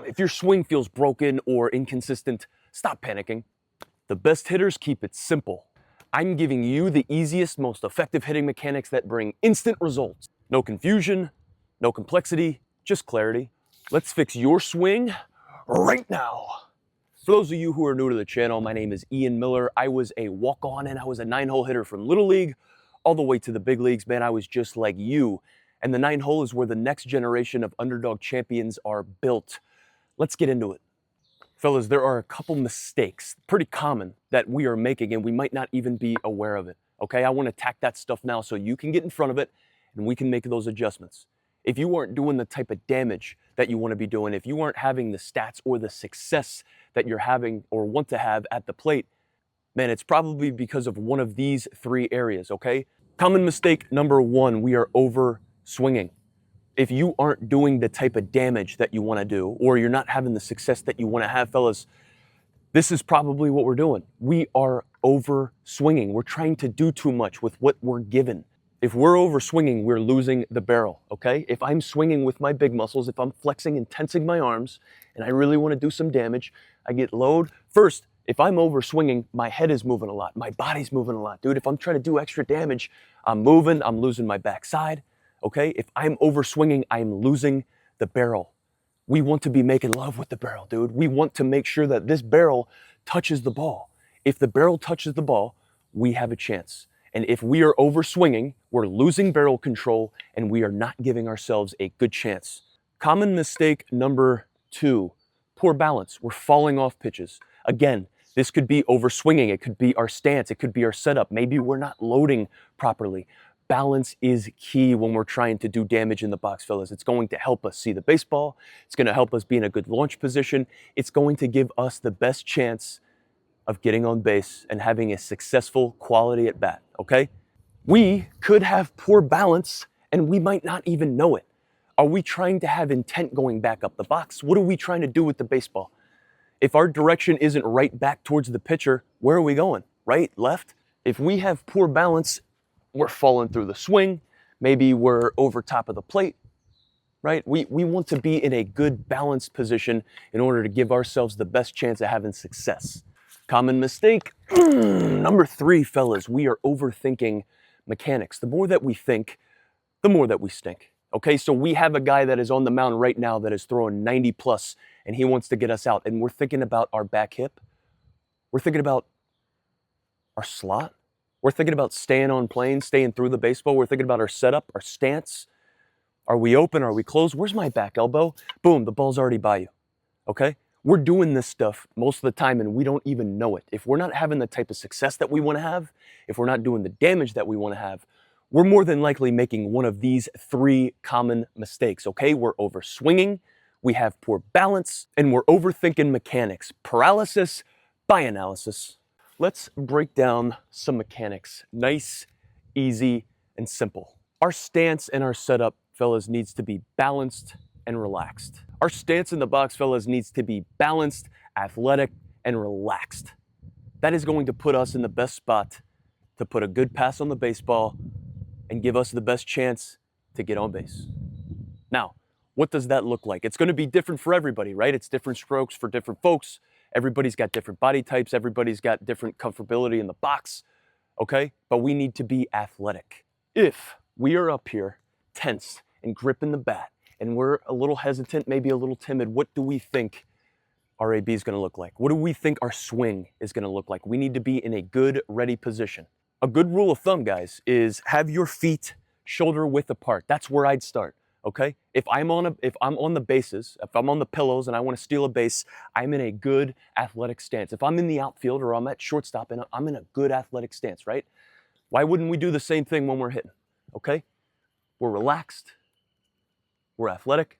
If your swing feels broken or inconsistent, stop panicking. The best hitters keep it simple. I'm giving you the easiest, most effective hitting mechanics that bring instant results. No confusion, no complexity, just clarity. Let's fix your swing right now. For those of you who are new to the channel, my name is Ian Miller. I was a walk-on and I was a 9-hole hitter from Little League all the way to the big leagues. Man, I was just like you. And the 9-hole is where the next generation of underdog champions are built. Let's get into it. Fellas, there are a couple mistakes, pretty common, that we are making and we might not even be aware of it. Okay, I want to attack that stuff now so you can get in front of it and we can make those adjustments. If you aren't doing the type of damage that you want to be doing, if you aren't having the stats or the success that you're having or want to have at the plate, man, it's probably because of one of these three areas, okay? Common mistake number one, we are over swinging. If you aren't doing the type of damage that you want to do, or you're not having the success that you want to have, fellas, this is probably what we're doing. We are over swinging. We're trying to do too much with what we're given. If we're over swinging, we're losing the barrel, okay? If I'm swinging with my big muscles, if I'm flexing and tensing my arms, and I really want to do some damage, I get load. First, if I'm over swinging, my head is moving a lot. My body's moving a lot. Dude, if I'm trying to do extra damage, I'm moving, I'm losing my backside, okay? If I'm over swinging, I'm losing the barrel. We want to be making love with the barrel, dude. We want to make sure that this barrel touches the ball. If the barrel touches the ball, we have a chance. And if we are over swinging, we're losing barrel control and we are not giving ourselves a good chance. Common mistake number two, poor balance. We're falling off pitches. Again, this could be over swinging. It could be our stance. It could be our setup. Maybe we're not loading properly. Balance is key when we're trying to do damage in the box, fellas. It's going to help us see the baseball. It's going to help us be in a good launch position. It's going to give us the best chance of getting on base and having a successful quality at bat, okay? We could have poor balance and we might not even know it. Are we trying to have intent going back up the box? What are we trying to do with the baseball? If our direction isn't right back towards the pitcher, where are we going? Right, left? If we have poor balance, we're falling through the swing. Maybe we're over top of the plate, right? We want to be in a good balanced position in order to give ourselves the best chance of having success. Common mistake number three, fellas, we are overthinking mechanics. The more that we think, the more that we stink. Okay, so we have a guy that is on the mound right now that is throwing 90 plus and he wants to get us out. And we're thinking about our back hip. We're thinking about our slot. We're thinking about staying on plane, staying through the baseball. We're thinking about our setup, our stance. Are we open? Are we closed? Where's my back elbow? Boom, the ball's already by you. Okay? We're doing this stuff most of the time and we don't even know it. If we're not having the type of success that we want to have, if we're not doing the damage that we want to have, we're more than likely making one of these three common mistakes, okay? We're over swinging, we have poor balance, and we're overthinking mechanics. Paralysis by analysis. Let's break down some mechanics. Nice, easy, and simple. Our stance and our setup, fellas, needs to be balanced and relaxed. Our stance in the box, fellas, needs to be balanced, athletic, and relaxed. That is going to put us in the best spot to put a good pass on the baseball and give us the best chance to get on base. Now, what does that look like? It's going to be different for everybody, right? It's different strokes for different folks. Everybody's got different body types. Everybody's got different comfortability in the box, okay? But we need to be athletic. If we are up here tense and gripping the bat, and we're a little hesitant, maybe a little timid, what do we think our AB is going to look like? What do we think our swing is going to look like? We need to be in a good, ready position. A good rule of thumb, guys, is have your feet shoulder width apart. That's where I'd start, okay? If I'm on the bases, if I'm on the pillows and I want to steal a base, I'm in a good athletic stance. If I'm in the outfield or I'm at shortstop and I'm in a good athletic stance, right? Why wouldn't we do the same thing when we're hitting, okay? We're relaxed. We're athletic,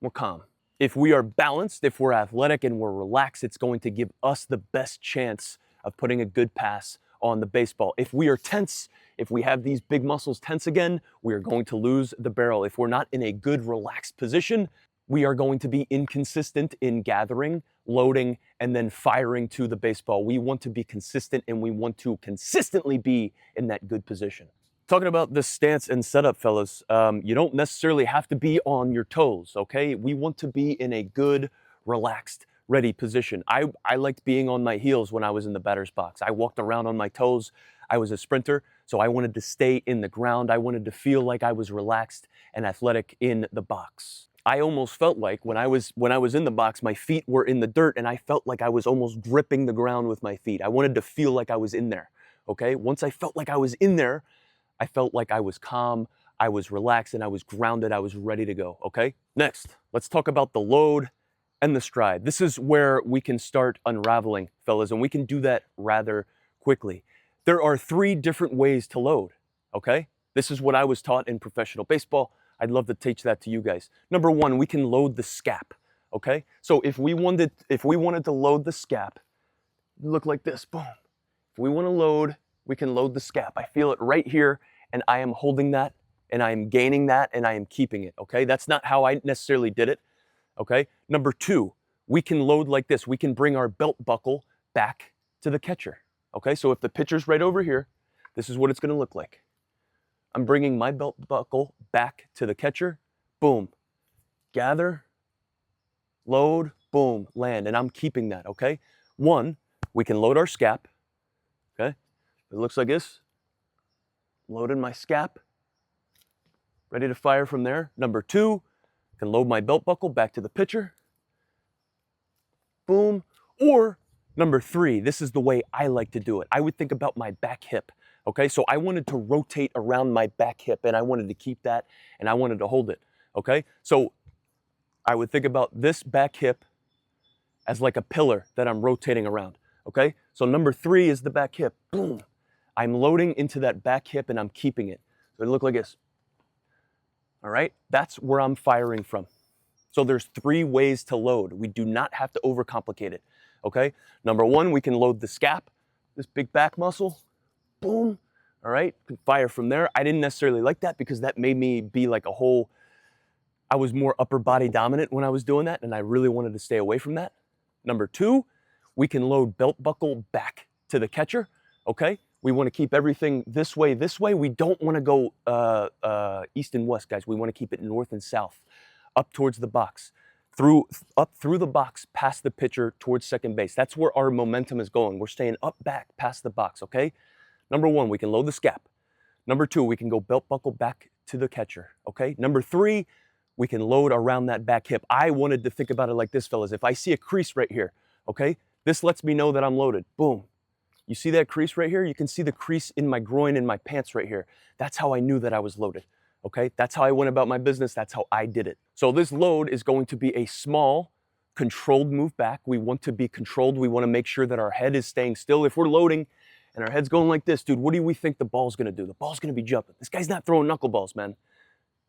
we're calm. If we are balanced, if we're athletic and we're relaxed, it's going to give us the best chance of putting a good pass on the baseball. If we are tense, if we have these big muscles tense again, we are going to lose the barrel. If we're not in a good relaxed position, we are going to be inconsistent in gathering, loading, and then firing to the baseball. We want to be consistent and we want to consistently be in that good position. Talking about this stance and setup, fellas, you don't necessarily have to be on your toes, okay? We want to be in a good, relaxed, ready position. I liked being on my heels when I was in the batter's box. I walked around on my toes. I was a sprinter, so I wanted to stay in the ground. I wanted to feel like I was relaxed and athletic in the box. I almost felt like when I was in the box, my feet were in the dirt and I felt like I was almost gripping the ground with my feet. I wanted to feel like I was in there, okay? Once I felt like I was in there, I felt like I was calm, I was relaxed, and I was grounded, I was ready to go, okay? Next, let's talk about the load and the stride. This is where we can start unraveling, fellas, and we can do that rather quickly. There are 3 different ways to load, okay? This is what I was taught in professional baseball. I'd love to teach that to you guys. Number 1, we can load the scap, okay? So if we wanted to load the scap, look like this, boom. If we want to load, we can load the scap. I feel it right here, and I am holding that, and I am gaining that, and I am keeping it, okay? That's not how I necessarily did it, okay? Number 2, we can load like this. We can bring our belt buckle back to the catcher, okay? So if the pitcher's right over here, this is what it's going to look like. I'm bringing my belt buckle back to the catcher, boom, gather, load, boom, land, and I'm keeping that, okay? 1, we can load our scap, okay? It looks like this. Loading my scap, ready to fire from there. Number 2, I can load my belt buckle back to the pitcher, boom. Or number 3, this is the way I like to do it. I would think about my back hip, okay? So I wanted to rotate around my back hip, and I wanted to keep that, and I wanted to hold it, okay? So I would think about this back hip as like a pillar that I'm rotating around, okay? So number 3 is the back hip, boom. I'm loading into that back hip and I'm keeping it. So it look like this. All right, that's where I'm firing from. So there's 3 ways to load. We do not have to overcomplicate it, okay? Number 1, we can load the scap, this big back muscle, boom. All right, can fire from there. I didn't necessarily like that because that made me be like a whole, I was more upper body dominant when I was doing that, and I really wanted to stay away from that. Number 2, we can load belt buckle back to the catcher, okay? We want to keep everything this way. We don't want to go east and west, guys. We want to keep it north and south, up towards the box, up through the box, past the pitcher, towards second base. That's where our momentum is going. We're staying up back past the box, okay? Number 1, we can load the scap. Number 2, we can go belt buckle back to the catcher, okay? Number 3, we can load around that back hip. I wanted to think about it like this, fellas. If I see a crease right here, okay, this lets me know that I'm loaded. Boom. You see that crease right here? You can see the crease in my groin and my pants right here. That's how I knew that I was loaded, okay? That's how I went about my business. That's how I did it. So this load is going to be a small, controlled move back. We want to be controlled. We want to make sure that our head is staying still. If we're loading and our head's going like this, dude, what do we think the ball's going to do? The ball's going to be jumping. This guy's not throwing knuckleballs, man.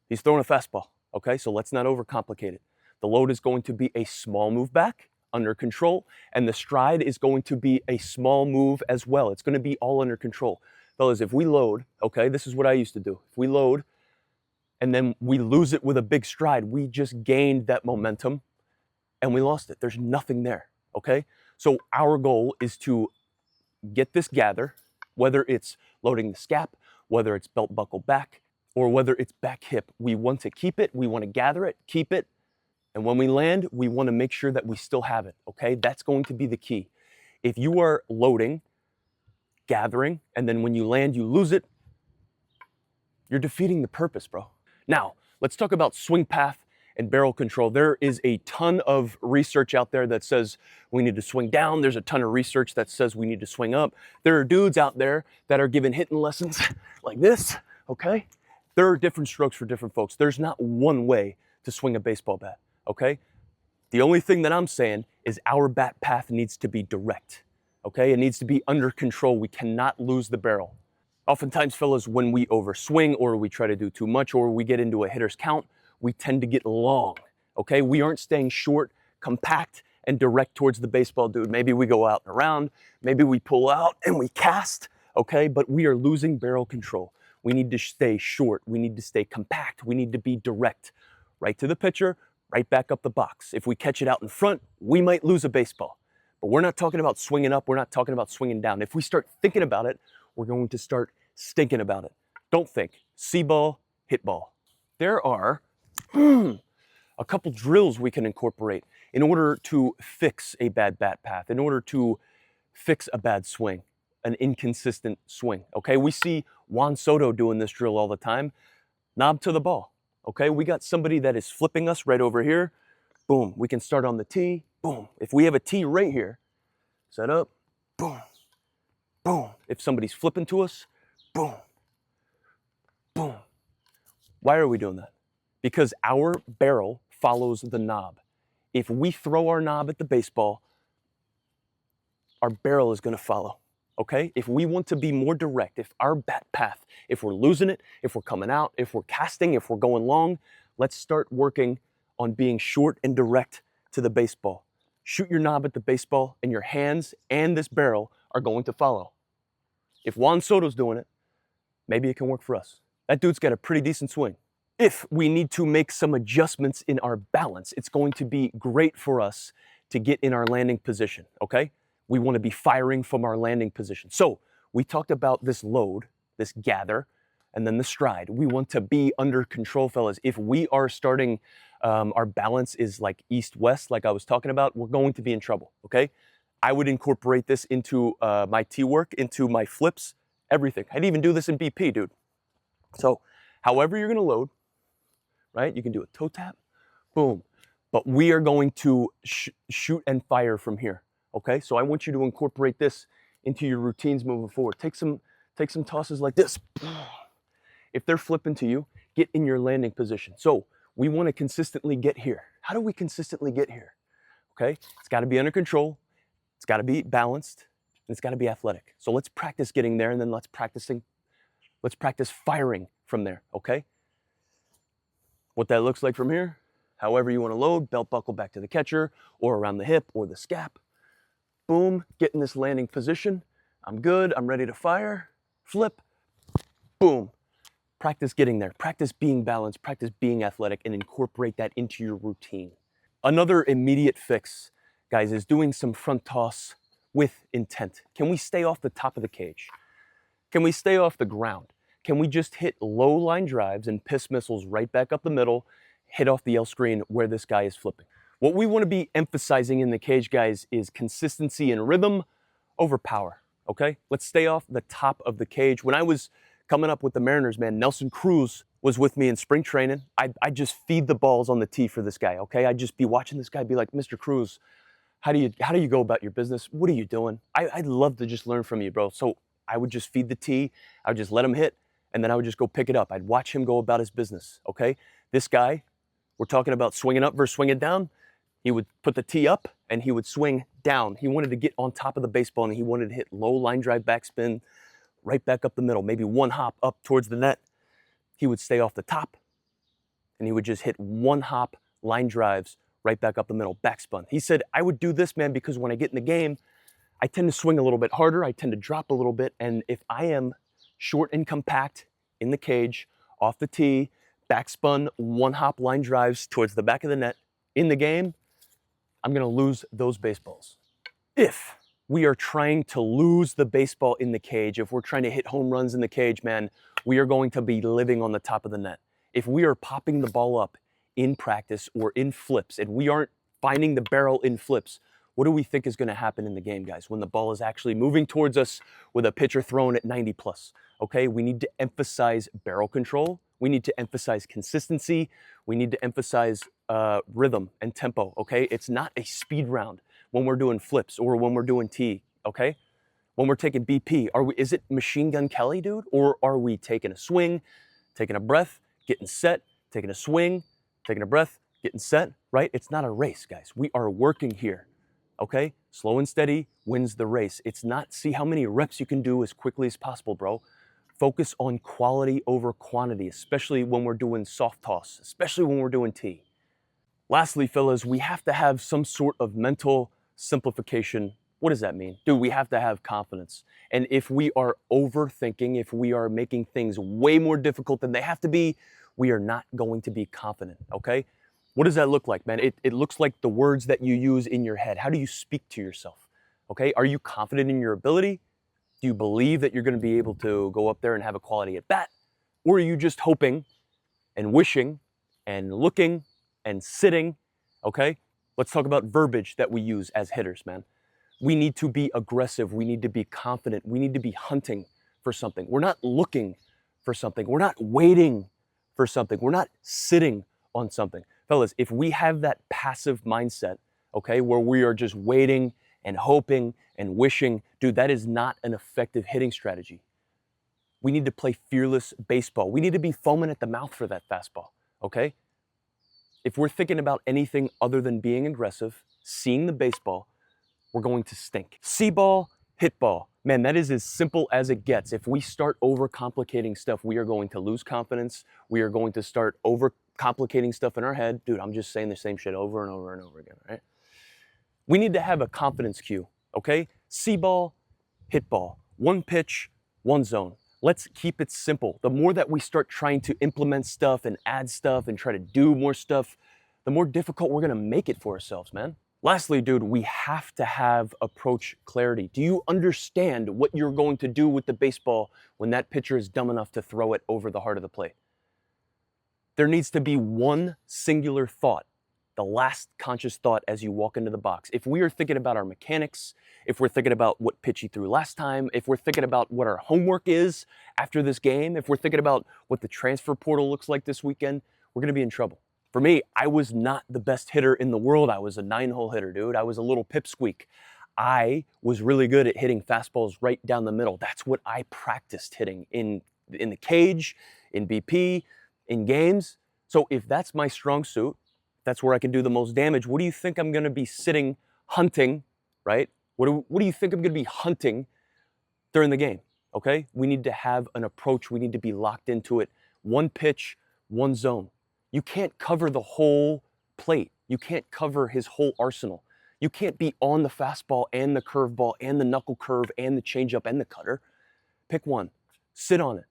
He's throwing a fastball, okay? So let's not overcomplicate it. The load is going to be a small move back, under control, and the stride is going to be a small move as well. It's going to be all under control. Fellas, if we load, okay, this is what I used to do. If we load and then we lose it with a big stride, we just gained that momentum and we lost it. There's nothing there, okay? So our goal is to get this gather, whether it's loading the scap, whether it's belt buckle back, or whether it's back hip. We want to keep it, we want to gather it, keep it, and when we land, we want to make sure that we still have it, okay? That's going to be the key. If you are loading, gathering, and then when you land, you lose it, you're defeating the purpose, bro. Now, let's talk about swing path and barrel control. There is a ton of research out there that says we need to swing down. There's a ton of research that says we need to swing up. There are dudes out there that are giving hitting lessons like this, okay? There are different strokes for different folks. There's not one way to swing a baseball bat. Okay? The only thing that I'm saying is our bat path needs to be direct. Okay? It needs to be under control. We cannot lose the barrel. Oftentimes, fellas, when we overswing or we try to do too much or we get into a hitter's count, we tend to get long. Okay? We aren't staying short, compact, and direct towards the baseball, dude. Maybe we go out and around. Maybe we pull out and we cast. Okay? But we are losing barrel control. We need to stay short. We need to stay compact. We need to be direct. Right to the pitcher, right back up the box. If we catch it out in front, we might lose a baseball. But we're not talking about swinging up. We're not talking about swinging down. If we start thinking about it, we're going to start stinking about it. Don't think. See ball, hit ball. There are a couple drills we can incorporate in order to fix a bad bat path, in order to fix a bad swing, an inconsistent swing. Okay, we see Juan Soto doing this drill all the time. Knob to the ball. Okay, we got somebody that is flipping us right over here. Boom, we can start on the tee. Boom. If we have a tee right here, set up, boom, boom. If somebody's flipping to us, boom, boom. Why are we doing that? Because our barrel follows the knob. If we throw our knob at the baseball, our barrel is going to follow. Okay? If we want to be more direct, if our bat path, if we're losing it, if we're coming out, if we're casting, if we're going long, let's start working on being short and direct to the baseball. Shoot your knob at the baseball, and your hands and this barrel are going to follow. If Juan Soto's doing it, maybe it can work for us. That dude's got a pretty decent swing. If we need to make some adjustments in our balance, it's going to be great for us to get in our landing position, okay? We want to be firing from our landing position. So we talked about this load, this gather, and then the stride. We want to be under control, fellas. If we are starting, our balance is like east-west, like I was talking about, we're going to be in trouble, okay? I would incorporate this into my tee work, into my flips, everything. I'd even do this in BP, dude. So however you're going to load, right? You can do a toe tap, boom. But we are going to shoot and fire from here, okay? So I want you to incorporate this into your routines moving forward. Take some tosses like this. If they're flipping to you, get in your landing position. So we want to consistently get here. How do we consistently get here? Okay, it's got to be under control. It's got to be balanced. And it's got to be athletic. So let's practice getting there, and then let's practice firing from there, okay? What that looks like from here, however you want to load, belt buckle back to the catcher or around the hip or the scap. Boom, get in this landing position. I'm good, I'm ready to fire. Flip, boom. Practice getting there, practice being balanced, practice being athletic, and incorporate that into your routine. Another immediate fix, guys, is doing some front toss with intent. Can we stay off the top of the cage? Can we stay off the ground? Can we just hit low line drives and piss missiles right back up the middle, hit off the L screen where this guy is flipping? What we want to be emphasizing in the cage, guys, is consistency and rhythm over power, okay? Let's stay off the top of the cage. When I was coming up with the Mariners, man, Nelson Cruz was with me in spring training. I'd just feed the balls on the tee for this guy, okay? I'd just be watching this guy be like, Mr. Cruz, how do you go about your business? What are you doing? I'd love to just learn from you, bro. So I would just feed the tee. I would just let him hit, and then I would just go pick it up. I'd watch him go about his business, okay? This guy, we're talking about swinging up versus swinging down. He would put the tee up, and he would swing down. He wanted to get on top of the baseball, and he wanted to hit low line drive backspin right back up the middle, maybe one hop up towards the net. He would stay off the top, and he would just hit one hop line drives right back up the middle, backspun. He said, I would do this, man, because when I get in the game, I tend to swing a little bit harder, I tend to drop a little bit, and if I am short and compact in the cage, off the tee, backspun, one hop line drives towards the back of the net, in the game, I'm gonna lose those baseballs. If we are trying to lose the baseball in the cage, if we're trying to hit home runs in the cage, man, we are going to be living on the top of the net. If we are popping the ball up in practice or in flips, and we aren't finding the barrel in flips, what do we think is going to happen in the game, guys, when the ball is actually moving towards us with a pitcher thrown at 90 plus? Okay, we need to emphasize barrel control. We need to emphasize consistency. We need to emphasize rhythm and tempo, okay? It's not a speed round when we're doing flips or when we're doing tee, okay? When we're taking BP, is it Machine Gun Kelly, dude? Or are we taking a swing, taking a breath, getting set, taking a swing, taking a breath, getting set, right? It's not a race, guys. We are working here, okay? Slow and steady wins the race. It's not see how many reps you can do as quickly as possible, bro. Focus on quality over quantity, especially when we're doing soft toss, especially when we're doing tee. Lastly, fellas, we have to have some sort of mental simplification. What does that mean? Dude, we have to have confidence. And if we are overthinking, if we are making things way more difficult than they have to be, we are not going to be confident, okay? What does that look like, man? It looks like the words that you use in your head. How do you speak to yourself, okay? Are you confident in your ability? Do you believe that you're going to be able to go up there and have a quality at bat? Or are you just hoping and wishing and looking and sitting, okay? Let's talk about verbiage that we use as hitters, man. We need to be aggressive. We need to be confident. We need to be hunting for something. We're not looking for something. We're not waiting for something. We're not sitting on something. Fellas, if we have that passive mindset, okay, where we are just waiting and hoping and wishing, dude, that is not an effective hitting strategy. We need to play fearless baseball. We need to be foaming at the mouth for that fastball, okay? If we're thinking about anything other than being aggressive, seeing the baseball, we're going to stink. See ball, hit ball. Man, that is as simple as it gets. If we start overcomplicating stuff, we are going to lose confidence. We are going to start overcomplicating stuff in our head. Dude, I'm just saying the same shit over and over and over again, right? We need to have a confidence cue, okay? See ball, hit ball. One pitch, one zone. Let's keep it simple. The more that we start trying to implement stuff and add stuff and try to do more stuff, the more difficult we're gonna make it for ourselves, man. Lastly, dude, we have to have approach clarity. Do you understand what you're going to do with the baseball when that pitcher is dumb enough to throw it over the heart of the plate? There needs to be one singular thought, the last conscious thought as you walk into the box. If we are thinking about our mechanics, if we're thinking about what pitch he threw last time, if we're thinking about what our homework is after this game, if we're thinking about what the transfer portal looks like this weekend, we're gonna be in trouble. For me, I was not the best hitter in the world. I was a 9-hole hitter, dude. I was a little pipsqueak. I was really good at hitting fastballs right down the middle. That's what I practiced hitting in the cage, in BP, in games. So if that's my strong suit, that's where I can do the most damage. What do you think I'm gonna be sitting hunting, right? What do you think I'm gonna be hunting during the game, okay? We need to have an approach. We need to be locked into it. One pitch, one zone. You can't cover the whole plate. You can't cover his whole arsenal. You can't be on the fastball and the curveball and the knuckle curve and the changeup and the cutter. Pick one. Sit on it.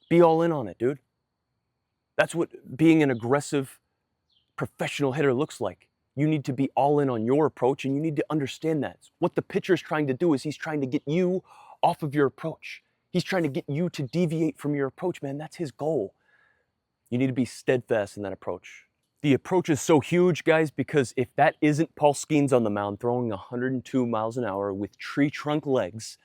Be all in on it, dude. That's what being an aggressive professional hitter looks like. You need to be all in on your approach, and you need to understand that. What the pitcher is trying to do is he's trying to get you off of your approach. He's trying to get you to deviate from your approach, man. That's his goal. You need to be steadfast in that approach. The approach is so huge, guys, because if that isn't Paul Skeens on the mound throwing 102 miles an hour with tree trunk legs,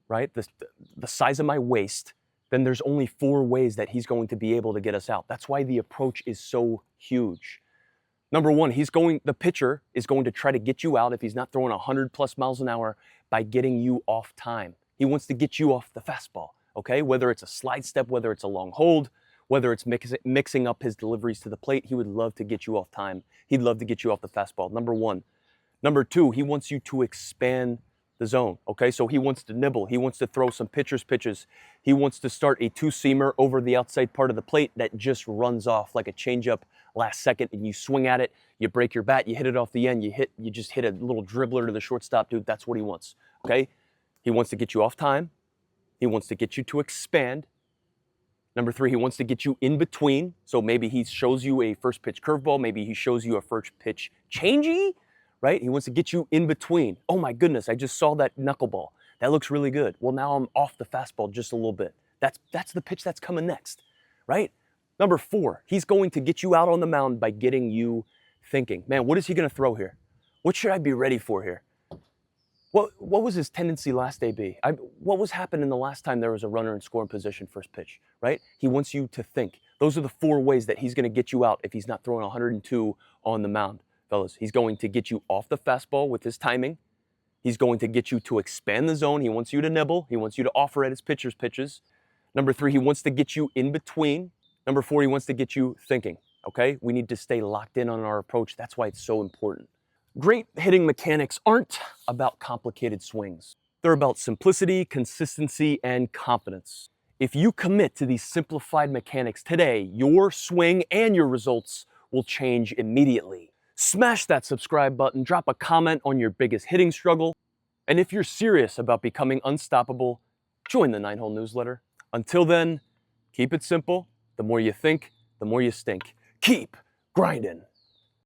right, the size of my waist, then there's only 4 ways that he's going to be able to get us out. That's why the approach is so huge. Number one, the pitcher is going to try to get you out if he's not throwing 100 plus miles an hour by getting you off time. He wants to get you off the fastball, okay? Whether it's a slide step, whether it's a long hold, whether it's mixing up his deliveries to the plate, he would love to get you off time. He'd love to get you off the fastball, number one. Number two, he wants you to expand the zone, okay? So he wants to nibble. He wants to throw some pitcher's pitches. He wants to start a 2-seamer over the outside part of the plate that just runs off like a changeup last second, and you swing at it, you break your bat, you hit it off the end, you just hit a little dribbler to the shortstop, dude. That's what he wants, okay? He wants to get you off time. He wants to get you to expand. Number 3, he wants to get you in between. So maybe he shows you a first pitch curveball. Maybe he shows you a first pitch changey, right? He wants to get you in between. Oh my goodness, I just saw that knuckleball. That looks really good. Well, now I'm off the fastball just a little bit. That's the pitch that's coming next, right? Number 4, he's going to get you out on the mound by getting you thinking, man, what is he going to throw here? What should I be ready for here? What was his tendency last AB? What was happening the last time there was a runner in scoring position first pitch, right? He wants you to think. Those are the 4 ways that he's going to get you out if he's not throwing 102 on the mound, fellas. He's going to get you off the fastball with his timing. He's going to get you to expand the zone. He wants you to nibble. He wants you to offer at his pitcher's pitches. Number 3, he wants to get you in between. Number 4, he wants to get you thinking, okay? We need to stay locked in on our approach. That's why it's so important. Great hitting mechanics aren't about complicated swings. They're about simplicity, consistency, and confidence. If you commit to these simplified mechanics today, your swing and your results will change immediately. Smash that subscribe button, drop a comment on your biggest hitting struggle, and if you're serious about becoming unstoppable, join the 9-Hole newsletter. Until then, keep it simple. The more you think, the more you stink. Keep grinding.